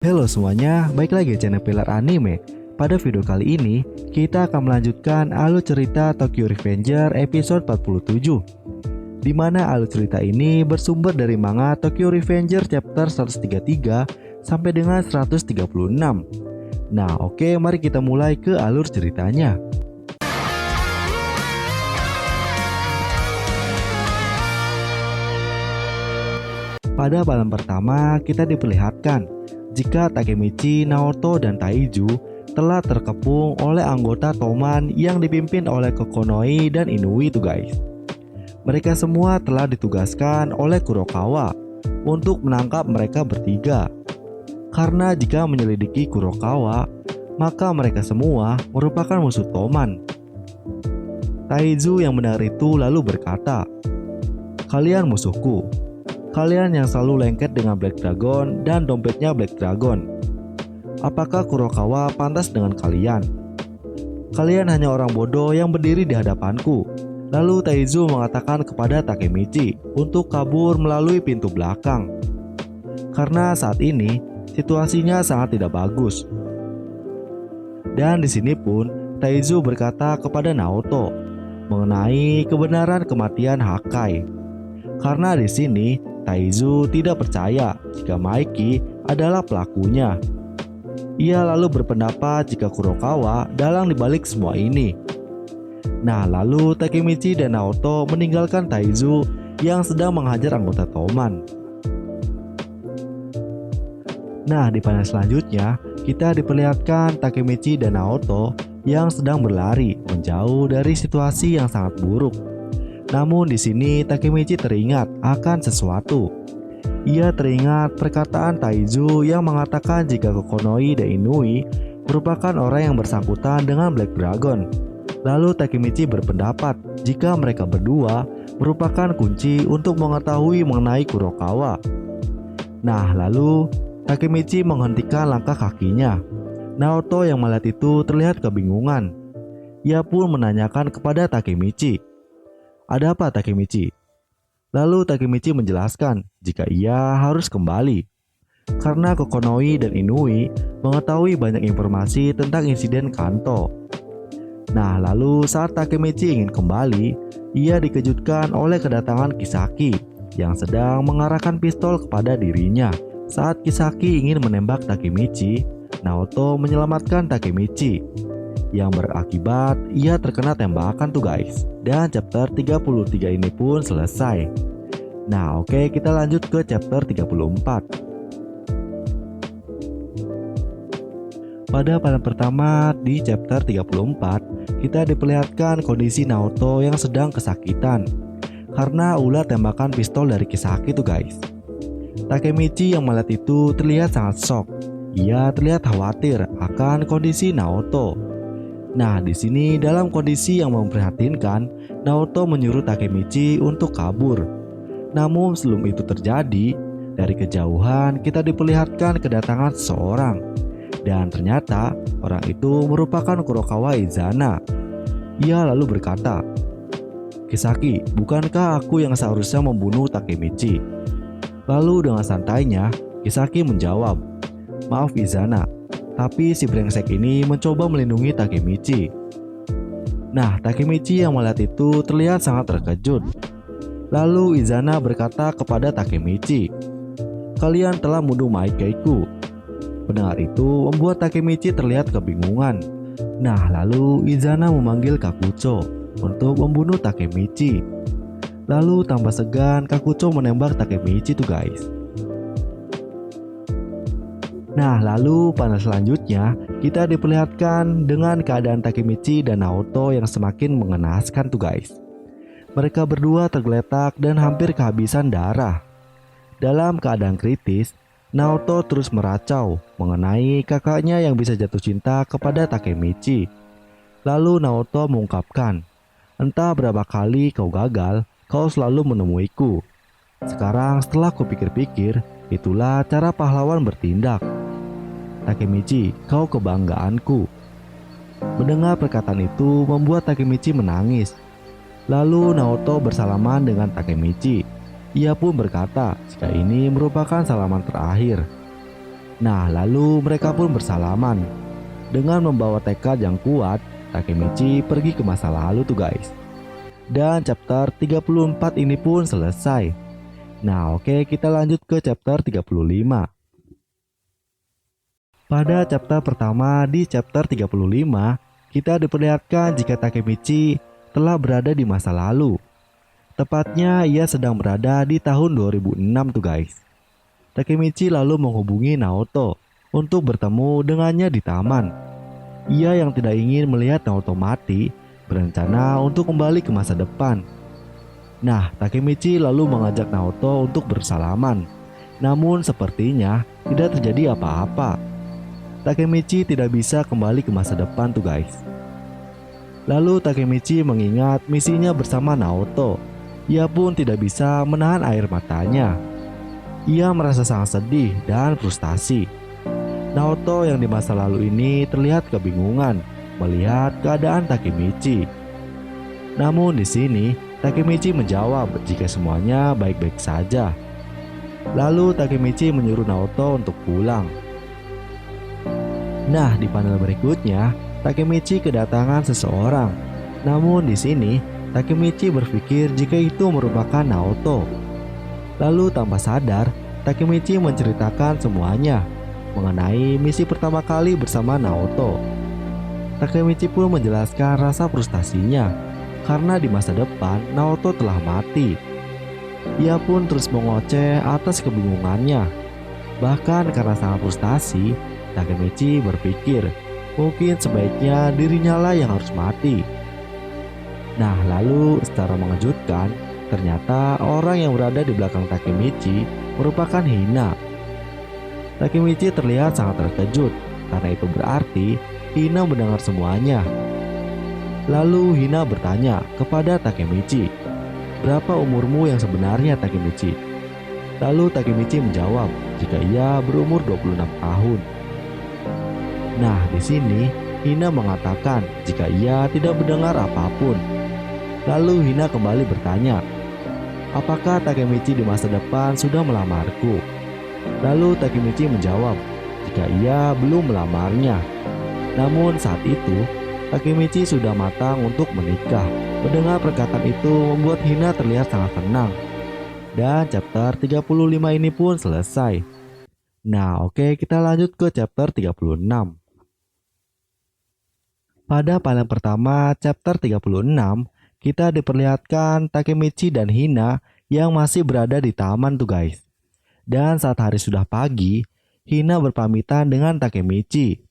Halo semuanya, baik lagi di channel Pilar Anime. Pada video kali ini, kita akan melanjutkan alur cerita Tokyo Revenger episode 47. Di mana alur cerita ini bersumber dari manga Tokyo Revenger chapter 133 sampai dengan 136. Nah, oke, mari kita mulai ke alur ceritanya. Pada malam pertama, kita diperlihatkan jika Takemichi, Naoto, dan Taiju telah terkepung oleh anggota Toman yang dipimpin oleh Kokonoi dan Inui tuh guys. Mereka semua telah ditugaskan oleh Kurokawa untuk menangkap mereka bertiga. Karena jika menyelidiki Kurokawa, maka mereka semua merupakan musuh Toman. Taiju yang mendengar itu lalu berkata, "Kalian musuhku. Kalian yang selalu lengket dengan Black Dragon dan dompetnya Black Dragon. Apakah Kurokawa pantas dengan kalian? Kalian hanya orang bodoh yang berdiri di hadapanku." Lalu Taiju mengatakan kepada Takemichi untuk kabur melalui pintu belakang. Karena saat ini situasinya sangat tidak bagus. Dan di sini pun Taiju berkata kepada Naoto mengenai kebenaran kematian Hakai. Karena di sini Taiju tidak percaya jika Maiki adalah pelakunya. Ia lalu berpendapat jika Kurokawa dalang dibalik semua ini. Nah, lalu Takemichi dan Naoto meninggalkan Taiju yang sedang menghajar anggota Toman. Nah, di panel selanjutnya kita diperlihatkan Takemichi dan Naoto yang sedang berlari menjauh dari situasi yang sangat buruk. Namun di sini Takemichi teringat akan sesuatu. Ia teringat perkataan Taiju yang mengatakan jika Kokonoi dan Inui merupakan orang yang bersangkutan dengan Black Dragon. Lalu Takemichi berpendapat jika mereka berdua merupakan kunci untuk mengetahui mengenai Kurokawa. Nah, lalu Takemichi menghentikan langkah kakinya. Naoto yang melihat itu terlihat kebingungan. Ia pun menanyakan kepada Takemichi, "Ada apa Takemichi?" Lalu Takemichi menjelaskan jika ia harus kembali karena Kokonoi dan Inui mengetahui banyak informasi tentang insiden Kanto. Nah, lalu saat Takemichi ingin kembali, ia dikejutkan oleh kedatangan Kisaki yang sedang mengarahkan pistol kepada dirinya. Saat Kisaki ingin menembak Takemichi, Naoto menyelamatkan Takemichi, yang berakibat ia terkena tembakan tuh guys. Dan chapter 33 ini pun selesai. Nah, oke, kita lanjut ke chapter 34. Pada panel pertama di chapter 34, kita diperlihatkan kondisi Naoto yang sedang kesakitan karena ulah tembakan pistol dari Kisaki tuh guys. Takemichi yang melihat itu terlihat sangat shock. Ia terlihat khawatir akan kondisi Naoto. Nah, di sini dalam kondisi yang memprihatinkan, Naoto menyuruh Takemichi untuk kabur. Namun sebelum itu terjadi, dari kejauhan kita diperlihatkan kedatangan seseorang. Dan ternyata orang itu merupakan Kurokawa Izana. Ia lalu berkata, "Kisaki, bukankah aku yang seharusnya membunuh Takemichi?" Lalu dengan santainya, Kisaki menjawab, "Maaf Izana, tapi si brengsek ini mencoba melindungi Takemichi." Nah, Takemichi yang melihat itu terlihat sangat terkejut. Lalu Izana berkata kepada Takemichi, "Kalian telah membunuh Maikeiku." Pendengar itu membuat Takemichi terlihat kebingungan. Nah, lalu Izana memanggil Kakucho untuk membunuh Takemichi. Lalu tanpa segan Kakucho menembak Takemichi tuh guys. Nah, lalu panel selanjutnya kita diperlihatkan dengan keadaan Takemichi dan Naoto yang semakin mengenaskan tuh guys. Mereka berdua tergeletak dan hampir kehabisan darah. Dalam keadaan kritis, Naoto terus meracau mengenai kakaknya yang bisa jatuh cinta kepada Takemichi. Lalu Naoto mengungkapkan, "Entah berapa kali kau gagal, kau selalu menemuiku. Sekarang setelah kupikir-pikir, itulah cara pahlawan bertindak. Takemichi, kau kebanggaanku." Mendengar perkataan itu membuat Takemichi menangis. Lalu Naoto bersalaman dengan Takemichi. Ia pun berkata jika ini merupakan salaman terakhir. Nah, lalu mereka pun bersalaman. Dengan membawa tekad yang kuat, Takemichi pergi ke masa lalu tuh guys. Dan chapter 34 ini pun selesai. Nah, oke, kita lanjut ke chapter 35. Pada chapter pertama di chapter 35, kita diperlihatkan jika Takemichi telah berada di masa lalu. Tepatnya ia sedang berada di tahun 2006 tuh guys. Takemichi lalu menghubungi Naoto untuk bertemu dengannya di taman. Ia yang tidak ingin melihat Naoto mati berencana untuk kembali ke masa depan. Nah, Takemichi lalu mengajak Naoto untuk bersalaman. Namun sepertinya tidak terjadi apa-apa. Takemichi tidak bisa kembali ke masa depan tuh guys. Lalu Takemichi mengingat misinya bersama Naoto. Ia pun tidak bisa menahan air matanya. Ia merasa sangat sedih dan frustasi. Naoto yang di masa lalu ini terlihat kebingungan melihat keadaan Takemichi. Namun di sini Takemichi menjawab jika semuanya baik-baik saja. Lalu Takemichi menyuruh Naoto untuk pulang. Nah, di panel berikutnya Takemichi kedatangan seseorang. Namun di sini Takemichi berpikir jika itu merupakan Naoto. Lalu tanpa sadar, Takemichi menceritakan semuanya mengenai misi pertama kali bersama Naoto. Takemichi pun menjelaskan rasa frustasinya karena di masa depan Naoto telah mati. Ia pun terus mengoceh atas kebingungannya. Bahkan karena sangat frustasi, Takemichi berpikir mungkin sebaiknya dirinya lah yang harus mati. Nah, lalu secara mengejutkan, ternyata orang yang berada di belakang Takemichi merupakan Hina. Takemichi terlihat sangat terkejut, karena itu berarti Hina mendengar semuanya. Lalu Hina bertanya kepada Takemichi, "Berapa umurmu yang sebenarnya, Takemichi?" Lalu Takemichi menjawab jika ia berumur 26 tahun. Nah, di sini Hina mengatakan jika ia tidak mendengar apapun. Lalu Hina kembali bertanya, "Apakah Takemichi di masa depan sudah melamarku?" Lalu Takemichi menjawab jika ia belum melamarnya. Namun saat itu Takemichi sudah matang untuk menikah. Mendengar perkataan itu membuat Hina terlihat sangat tenang. Dan chapter 35 ini pun selesai. Nah, oke, kita lanjut ke chapter 36. Pada panel pertama chapter 36, kita diperlihatkan Takemichi dan Hina yang masih berada di taman tuh guys. Dan saat hari sudah pagi, Hina berpamitan dengan Takemichi.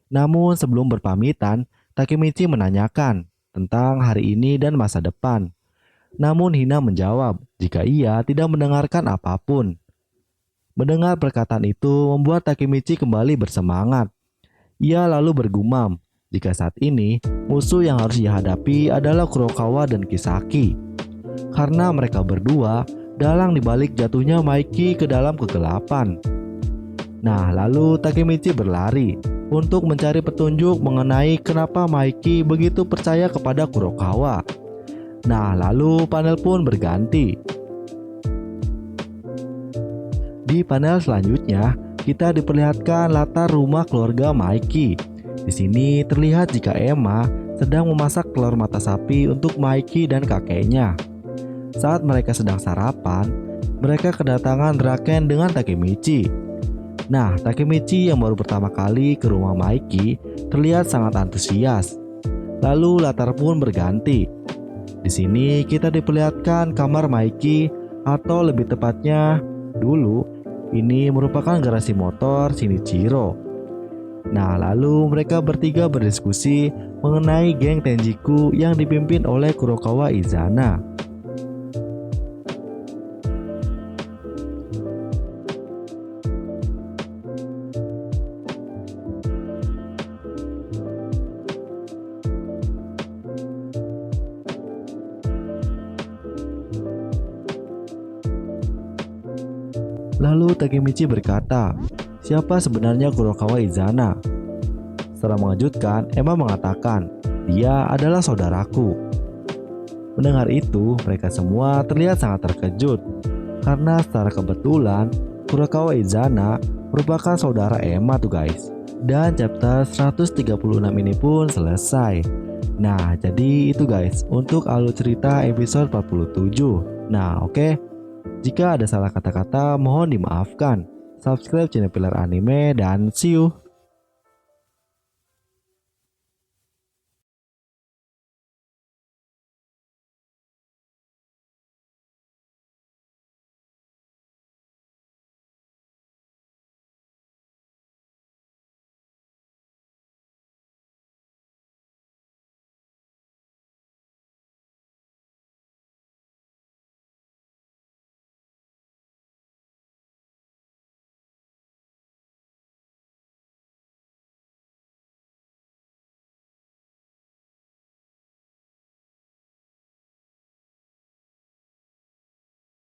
Namun sebelum berpamitan, Takemichi menanyakan tentang hari ini dan masa depan. Namun Hina menjawab jika ia tidak mendengarkan apapun. Mendengar perkataan itu membuat Takemichi kembali bersemangat. Ia lalu bergumam jika saat ini musuh yang harus ia hadapi adalah Kurokawa dan Kisaki. Karena mereka berdua dalang dibalik jatuhnya Maiki ke dalam kegelapan. Nah, lalu Takemichi berlari untuk mencari petunjuk mengenai kenapa Maiki begitu percaya kepada Kurokawa. Nah, lalu panel pun berganti. Di panel selanjutnya, kita diperlihatkan latar rumah keluarga Maiki. Di sini terlihat jika Emma sedang memasak telur mata sapi untuk Maiki dan kakeknya. Saat mereka sedang sarapan, mereka kedatangan Draken dengan Takemichi. Nah, Takemichi yang baru pertama kali ke rumah Maiki terlihat sangat antusias. Lalu latar pun berganti. Di sini kita diperlihatkan kamar Maiki, atau lebih tepatnya dulu ini merupakan garasi motor Shinichiro. Nah, lalu mereka bertiga berdiskusi mengenai geng Tenjiku yang dipimpin oleh Kurokawa Izana. Lalu Takemichi berkata, "Siapa sebenarnya Kurokawa Izana?" Setelah mengejutkan, Emma mengatakan, "Dia adalah saudaraku." Mendengar itu, mereka semua terlihat sangat terkejut karena secara kebetulan Kurokawa Izana merupakan saudara Emma tuh guys. Dan chapter 136 ini pun selesai. Nah, jadi itu guys untuk alur cerita episode 47. Nah, oke. Jika ada salah kata-kata mohon dimaafkan. Subscribe channel Pilar Anime dan see you.